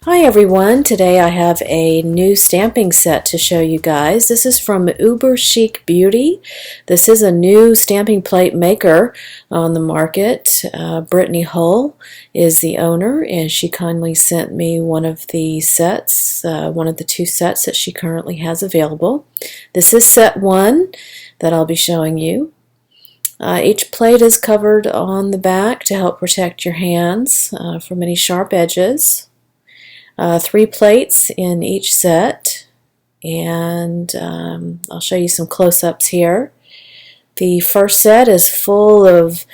Hi everyone, today I have a new stamping set to show you guys. This is from Uber Chic Beauty. This is a new stamping plate maker on the market. Brittany Hull is the owner, and she kindly sent me one of the sets, one of the two sets that she currently has available. This is set one that I'll be showing you. Each plate is covered on the back to help protect your hands from any sharp edges. 3 plates in each set, and I'll show you some close-ups here. The first set is full of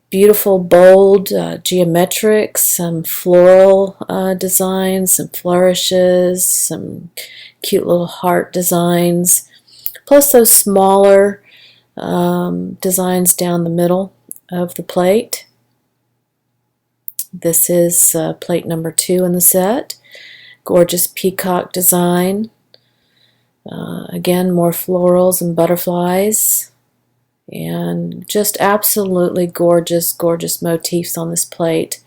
beautiful, bold, geometric, some floral designs, some flourishes, some cute little heart designs, plus those smaller designs down the middle of the plate. This is plate number 2 in the set. Gorgeous peacock design. Again, more florals and butterflies. And just absolutely gorgeous, gorgeous motifs on this plate.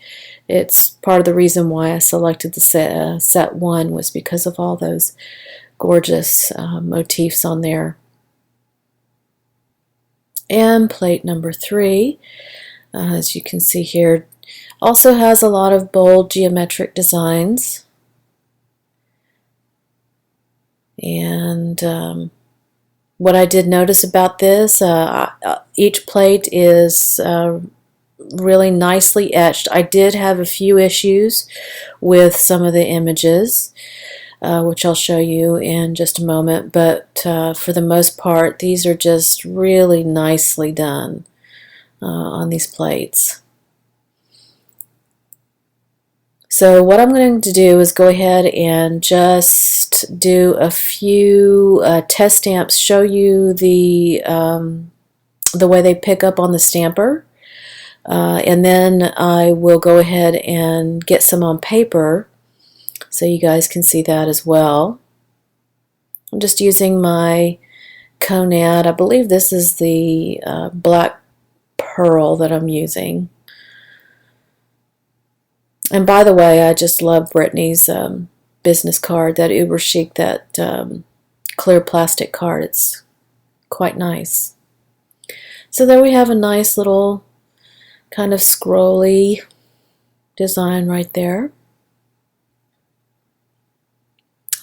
It's part of the reason why I selected the set 1 was because of all those gorgeous motifs on there. And plate number 3, as you can see here, also has a lot of bold geometric designs, and what I did notice about this, each plate is really nicely etched. I did have a few issues with some of the images, which I'll show you in just a moment, but for the most part these are just really nicely done on these plates. So what I'm going to do is go ahead and just do a few test stamps, show you the way they pick up on the stamper, and then I will go ahead and get some on paper so you guys can see that as well. I'm just using my Conad. I believe this is the black pearl that I'm using. And by the way, I just love Brittany's business card, that Uber Chic, that clear plastic card. It's quite nice. So there we have a nice little kind of scrolly design right there.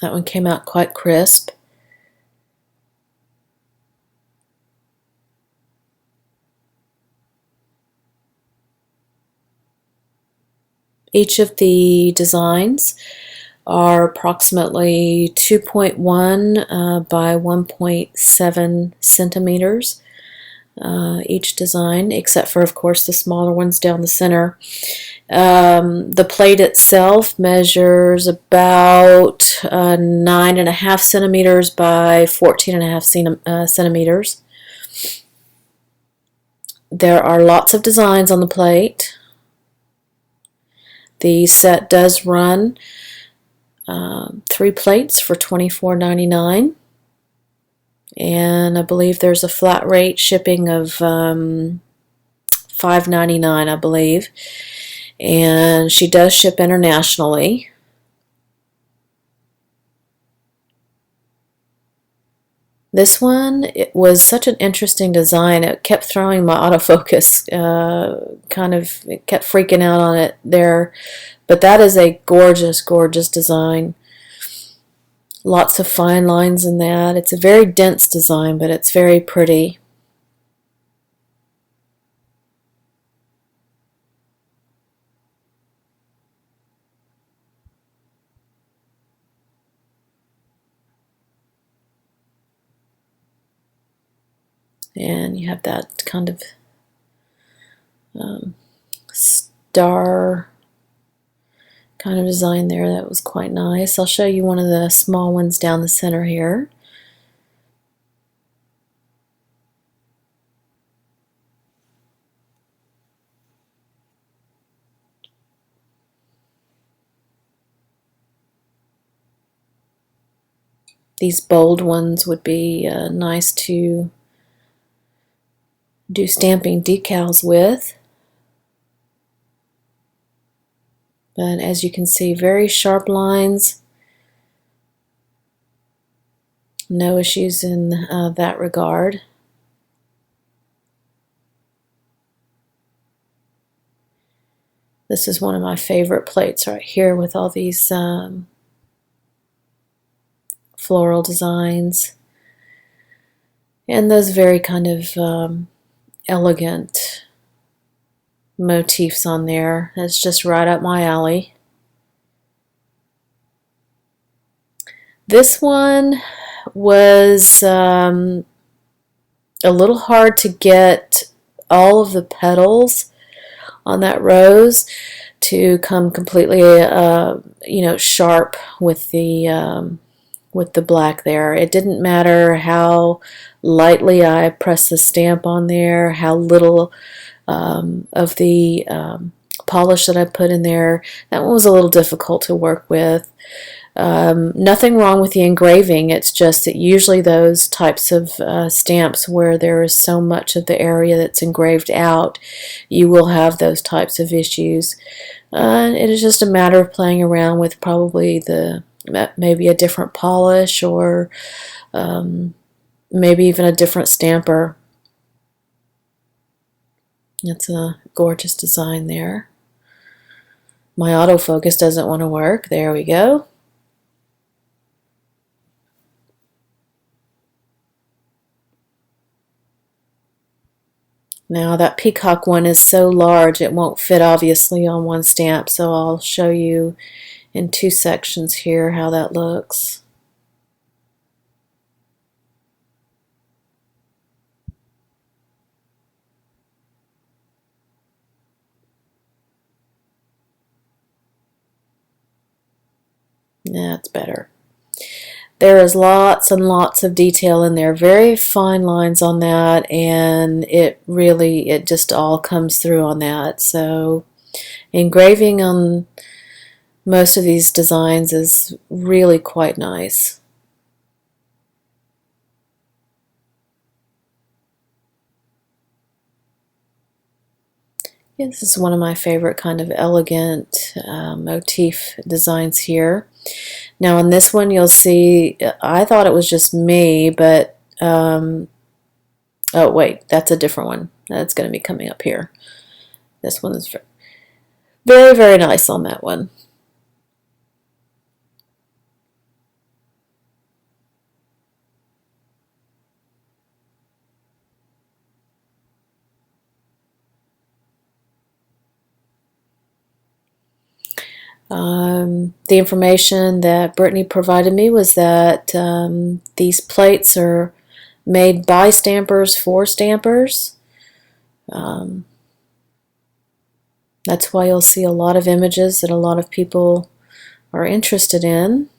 That one came out quite crisp. Each of the designs are approximately 2.1 by 1.7 centimeters each design, except for, of course, the smaller ones down the center. The plate itself measures about 9.5 centimeters by 14.5 centimeters. There are lots of designs on the plate. The set does run 3 plates for $24.99, and I believe there's a flat rate shipping of $5.99, I believe, and she does ship internationally. This one, it was such an interesting design. It kept throwing my autofocus, it kept freaking out on it there. But that is a gorgeous, gorgeous design. Lots of fine lines in that. It's a very dense design, but it's very pretty. And you have that kind of star kind of design there. That was quite nice. I'll show you one of the small ones down the center here. These bold ones would be nice to do stamping decals with. But as you can see, very sharp lines. No issues in that regard. This is one of my favorite plates right here with all these floral designs and those very kind of elegant motifs on there. That's just right up my alley. This one was a little hard to get all of the petals on that rose to come completely sharp with the black there. It didn't matter how lightly I pressed the stamp on there, how little of the polish that I put in there. That one was a little difficult to work with. Nothing wrong with the engraving, it's just that usually those types of stamps where there is so much of the area that's engraved out, you will have those types of issues. It is just a matter of playing around with probably maybe a different polish or maybe even a different stamper. That's a gorgeous design there. My autofocus doesn't want to work. There we go. Now that peacock one is so large it won't fit obviously on one stamp, so I'll show you in two sections here how that looks. That's better. There is lots and lots of detail in there, very fine lines on that, and it just all comes through on that. So engraving on most of these designs is really quite nice. Yeah, this is one of my favorite kind of elegant motif designs here. Now on this one you'll see, I thought it was just me, but oh wait, that's a different one. That's going to be coming up here. This one is very, very nice on that one. The information that Brittany provided me was that these plates are made by stampers for stampers. That's why you'll see a lot of images that a lot of people are interested in.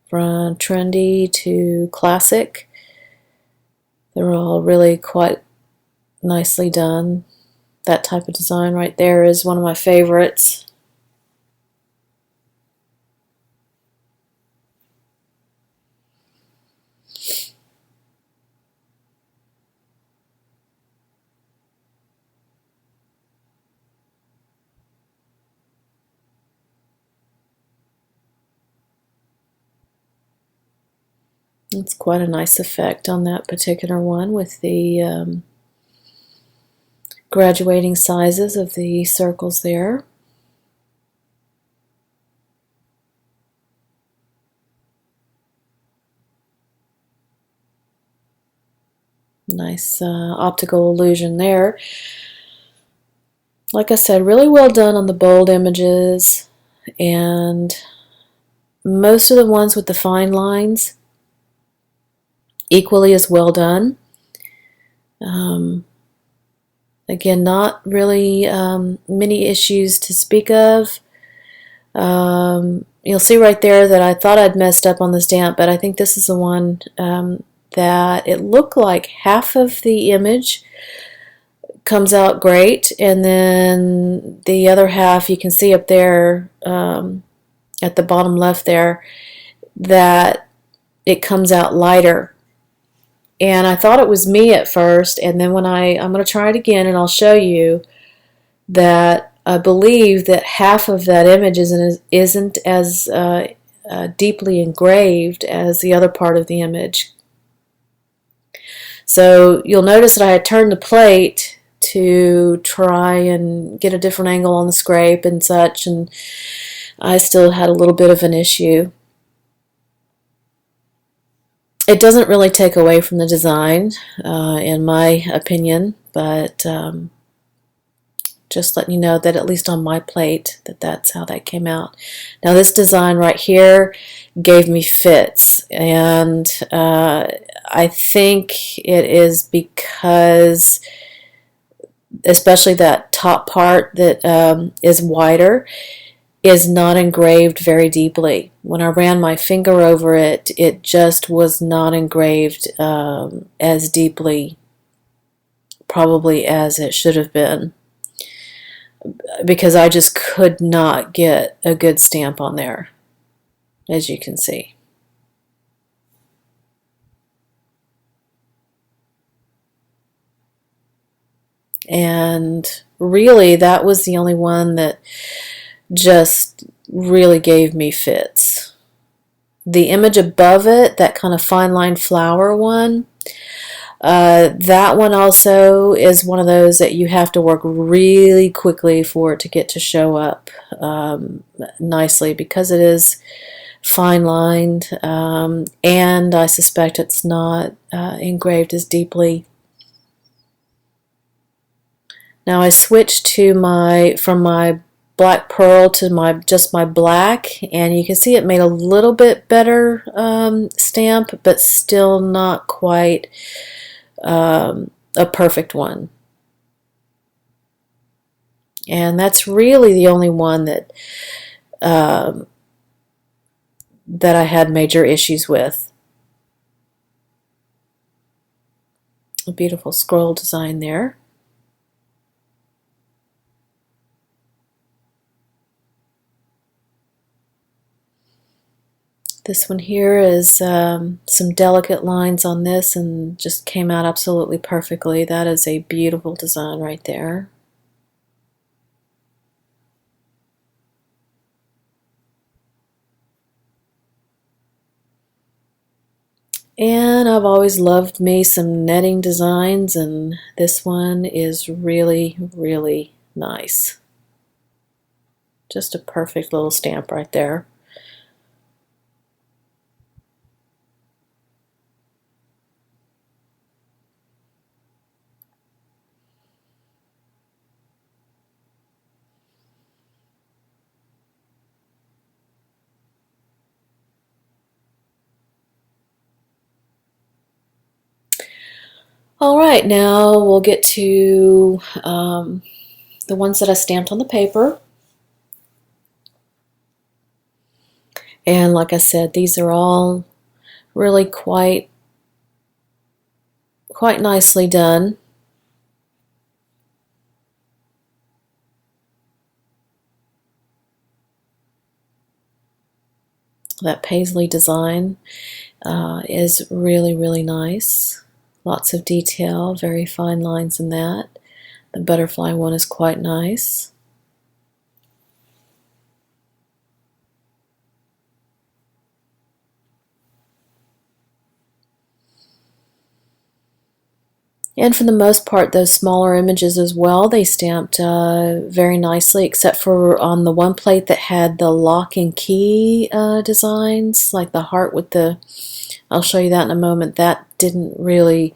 From trendy to classic, they're all really quite nicely done. That type of design right there is one of my favorites. It's quite a nice effect on that particular one with the graduating sizes of the circles there. Nice optical illusion there. Like I said, really well done on the bold images, and most of the ones with the fine lines equally as well done. Again, not really many issues to speak of. You'll see right there that I thought I'd messed up on the stamp, but I think this is the one that it looked like half of the image comes out great, and then the other half you can see up there at the bottom left there that it comes out lighter. And I thought it was me at first, and then when I'm going to try it again, and I'll show you that I believe that half of that image isn't as deeply engraved as the other part of the image. So you'll notice that I had turned the plate to try and get a different angle on the scrape and such, and I still had a little bit of an issue. It doesn't really take away from the design, in my opinion, but just letting you know that at least on my plate that's how that came out. Now this design right here gave me fits, and I think it is because especially that top part that is wider is not engraved very deeply. When I ran my finger over it, it just was not engraved as deeply probably as it should have been, because I just could not get a good stamp on there, as you can see. And really that was the only one that just really gave me fits. The image above it, that kind of fine line flower one, that one also is one of those that you have to work really quickly for it to get to show up nicely, because it is fine lined, and I suspect it's not engraved as deeply. Now I switched to from my black pearl to just my black, and you can see it made a little bit better stamp, but still not quite a perfect one. And that's really the only one that that I had major issues with. A beautiful scroll design there. This one here is some delicate lines on this, and just came out absolutely perfectly. That is a beautiful design right there. And I've always loved me some netting designs, and this one is really, really nice. Just a perfect little stamp right there. Alright, now we'll get to the ones that I stamped on the paper. And like I said, these are all really quite nicely done. That paisley design is really, really nice. Lots of detail, very fine lines in that. The butterfly one is quite nice. And for the most part, those smaller images as well, they stamped very nicely, except for on the one plate that had the lock and key designs, like the heart with the, I'll show you that in a moment, that didn't really,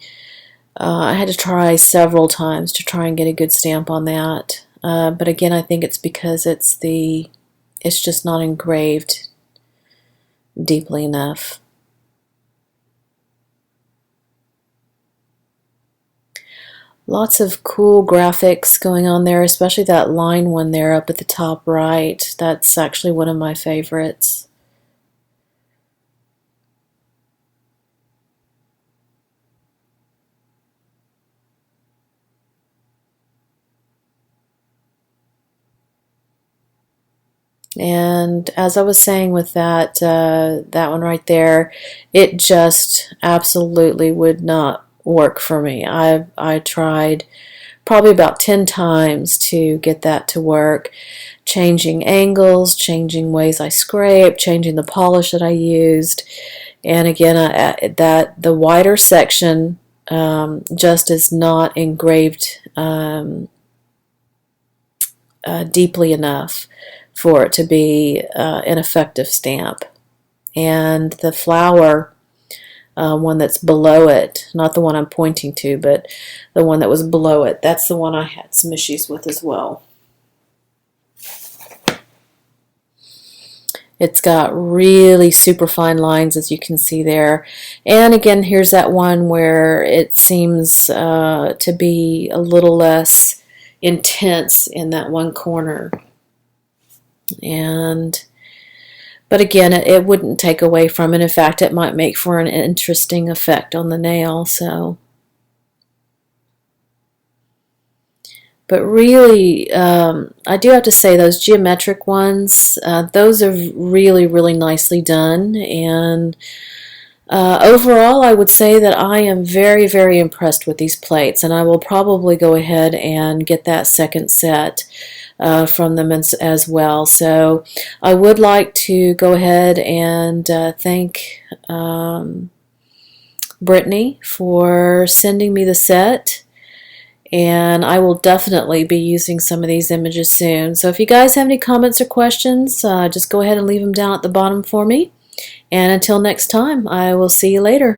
I had to try several times to try and get a good stamp on that. But again, I think it's because it's just not engraved deeply enough. Lots of cool graphics going on there, especially that line one there up at the top right. That's actually one of my favorites. And as I was saying with that that one right there, it just absolutely would not work for me. I tried probably about 10 times to get that to work, changing angles, changing ways I scrape, changing the polish that I used. And again, that the wider section just is not engraved deeply enough for it to be an effective stamp. And the flower one that's below it, not the one I'm pointing to, but the one that was below it, that's the one I had some issues with as well. It's got really super fine lines, as you can see there. And again, here's that one where it seems to be a little less intense in that one corner. But again, it wouldn't take away from it. In fact, it might make for an interesting effect on the nail. But really, I do have to say those geometric ones, those are really, really nicely done. And overall, I would say that I am very, very impressed with these plates. And I will probably go ahead and get that second set from them as well. So I would like to go ahead and thank Brittany for sending me the set. And I will definitely be using some of these images soon. So if you guys have any comments or questions, just go ahead and leave them down at the bottom for me. And until next time, I will see you later.